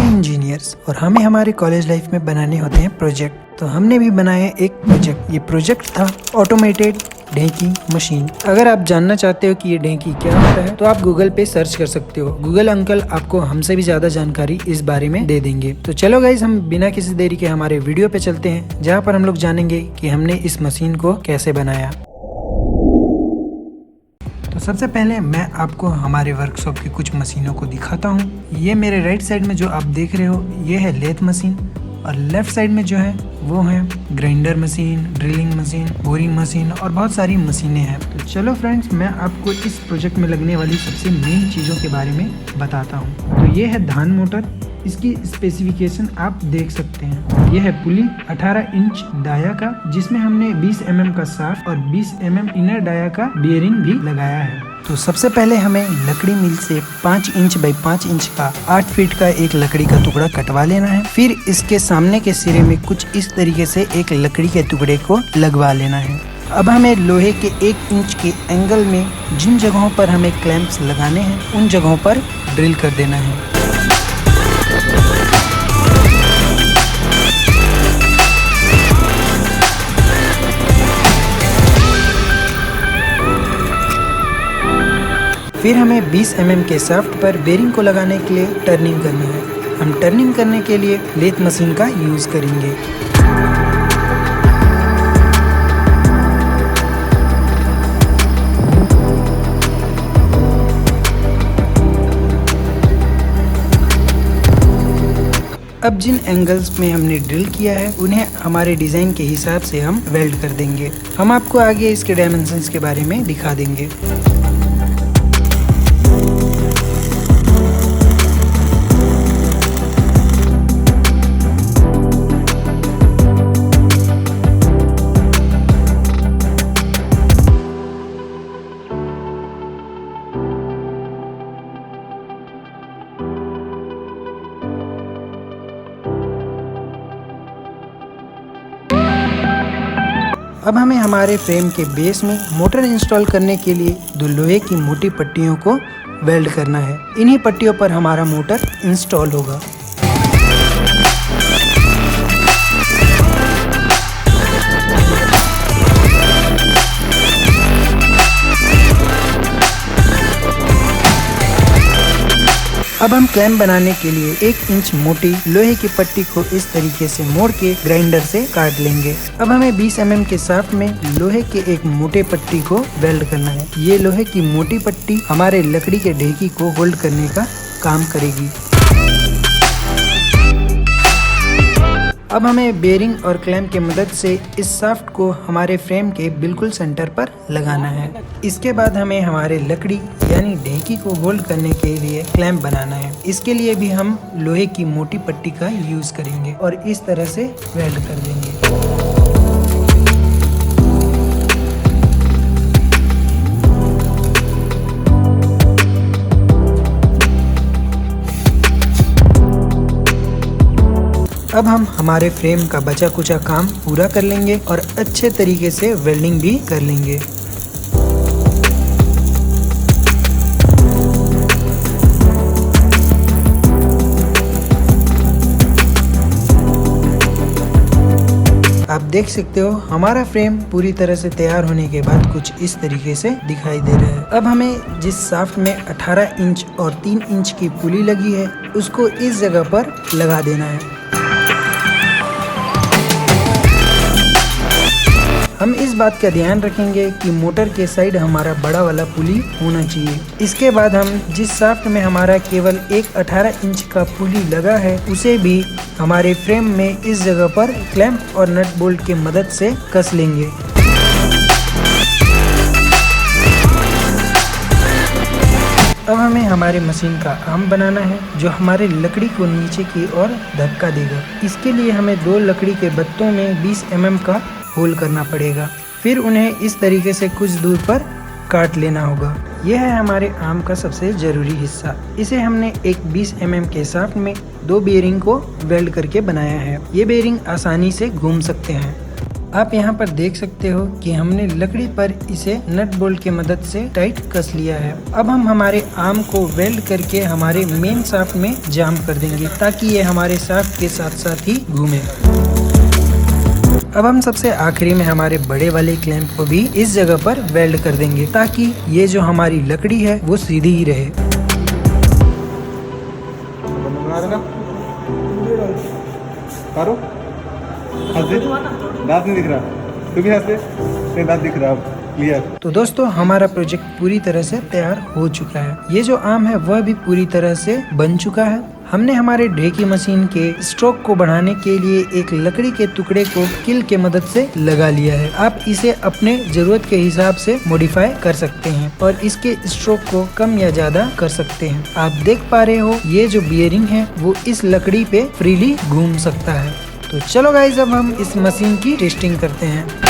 Engineers और हमें हमारे कॉलेज लाइफ में बनाने होते हैं प्रोजेक्ट। तो हमने भी बनाया एक प्रोजेक्ट। ये प्रोजेक्ट था ऑटोमेटेड ढेंकी मशीन। अगर आप जानना चाहते हो कि ये ढेंकी क्या होता है तो आप गूगल पे सर्च कर सकते हो। गूगल अंकल आपको हमसे भी ज्यादा जानकारी इस बारे में दे देंगे। तो चलो गाइस, हम बिना किसी देरी के हमारे वीडियो पे चलते हैं, जहाँ पर हम लोग जानेंगे कि हमने इस मशीन को कैसे बनाया। तो सबसे पहले मैं आपको हमारे वर्कशॉप की कुछ मशीनों को दिखाता हूँ। ये मेरे राइट साइड में जो आप देख रहे हो ये है लेथ मशीन, और लेफ्ट साइड में जो है वो है grinder machine, drilling machine, boring machine और बहुत सारी मशीनें हैं। तो चलो फ्रेंड्स, मैं आपको इस प्रोजेक्ट में लगने वाली सबसे मेन चीज़ों के बारे में बताता हूँ। तो ये है धान मोटर। इसकी स्पेसिफिकेशन आप देख सकते हैं। यह है पुली 18 इंच डाया का, जिसमें हमने 20 mm का शाफ्ट और 20 mm इनर डाया का बियरिंग भी लगाया है। तो सबसे पहले हमें लकड़ी मिल से 5 इंच बाई 5 इंच का 8 फीट का एक लकड़ी का टुकड़ा कटवा लेना है। फिर इसके सामने के सिरे में कुछ इस तरीके से एक लकड़ी के टुकड़े को लगवा लेना है। अब हमें लोहे के 1 इंच के एंगल में जिन जगहों पर हमें क्लैंप्स लगाने हैं उन जगहों पर ड्रिल कर देना है। फिर हमें 20 mm के शाफ्ट पर बेरिंग को लगाने के लिए टर्निंग करनी है। हम टर्निंग करने के लिए लेथ मशीन का यूज करेंगे। अब जिन एंगल्स में हमने ड्रिल किया है उन्हें हमारे डिजाइन के हिसाब से हम वेल्ड कर देंगे। हम आपको आगे इसके डायमेंशंस के बारे में दिखा देंगे। अब हमें हमारे फ्रेम के बेस में मोटर इंस्टॉल करने के लिए 2 लोहे की मोटी पट्टियों को वेल्ड करना है। इन्हीं पट्टियों पर हमारा मोटर इंस्टॉल होगा। अब हम क्लैंप बनाने के लिए 1 इंच मोटी लोहे की पट्टी को इस तरीके से मोड़ के ग्राइंडर से काट लेंगे। अब हमें 20 mm के शाफ्ट में लोहे के एक मोटे पट्टी को वेल्ड करना है। ये लोहे की मोटी पट्टी हमारे लकड़ी के ढेंकी को होल्ड करने का काम करेगी। अब हमें बेरिंग और क्लैंप की मदद से इस शाफ्ट को हमारे फ्रेम के बिल्कुल सेंटर पर लगाना है। इसके बाद हमें हमारे लकड़ी यानी ढेंकी को होल्ड करने के लिए क्लैंप बनाना है। इसके लिए भी हम लोहे की मोटी पट्टी का यूज करेंगे और इस तरह से वेल्ड कर देंगे। अब हम हमारे फ्रेम का बचा कुचा काम पूरा कर लेंगे और अच्छे तरीके से वेल्डिंग भी कर लेंगे। आप देख सकते हो हमारा फ्रेम पूरी तरह से तैयार होने के बाद कुछ इस तरीके से दिखाई दे रहा है। अब हमें जिस शाफ्ट में 18 इंच और 3 इंच की पुली लगी है उसको इस जगह पर लगा देना है। हम इस बात का ध्यान रखेंगे कि मोटर के साइड हमारा बड़ा वाला पुली होना चाहिए। इसके बाद हम जिस शाफ्ट में हमारा केवल एक 18 इंच का पुली लगा है उसे भी हमारे फ्रेम में इस जगह पर क्लैंप और नट बोल्ट की मदद से कस लेंगे। अब हमें हमारे मशीन का आर्म बनाना है जो हमारे लकड़ी को नीचे की ओर धक्का देगा। इसके लिए हमें 2 लकड़ी के बत्तों में 20 mm का होल करना पड़ेगा। फिर उन्हें इस तरीके से कुछ दूर पर काट लेना होगा। यह है हमारे आर्म का सबसे जरूरी हिस्सा। इसे हमने एक 20 mm के शाफ्ट में 2 बेरिंग को वेल्ड करके बनाया है। ये बेरिंग आसानी से घूम सकते हैं। आप यहाँ पर देख सकते हो कि हमने लकड़ी पर इसे नट बोल्ट की मदद से टाइट कस लिया है। अब हम हमारे आर्म को वेल्ड करके हमारे मेन शाफ्ट में जाम कर देंगे ताकि ये हमारे शाफ्ट के साथ साथ ही घूमे। अब हम सबसे आखिरी में हमारे बड़े वाले क्लैंप को भी इस जगह पर वेल्ड कर देंगे ताकि ये जो हमारी लकड़ी है वो सीधी ही रहे। दांत नहीं दिख रहा, तू भी हंस दे, दांत दिख रहा क्लियर। तो दोस्तों हमारा प्रोजेक्ट पूरी तरह से तैयार हो चुका है। ये जो आर्म है वह भी पूरी तरह से बन चुका है। हमने हमारे ढेकी मशीन के स्ट्रोक को बढ़ाने के लिए एक लकड़ी के टुकड़े को किल के मदद से लगा लिया है। आप इसे अपने जरूरत के हिसाब से मॉडिफाई कर सकते हैं और इसके स्ट्रोक को कम या ज्यादा कर सकते हैं। आप देख पा रहे हो ये जो बियरिंग है वो इस लकड़ी पे फ्रीली घूम सकता है। तो चलो गाइस अब हम इस मशीन की टेस्टिंग करते हैं।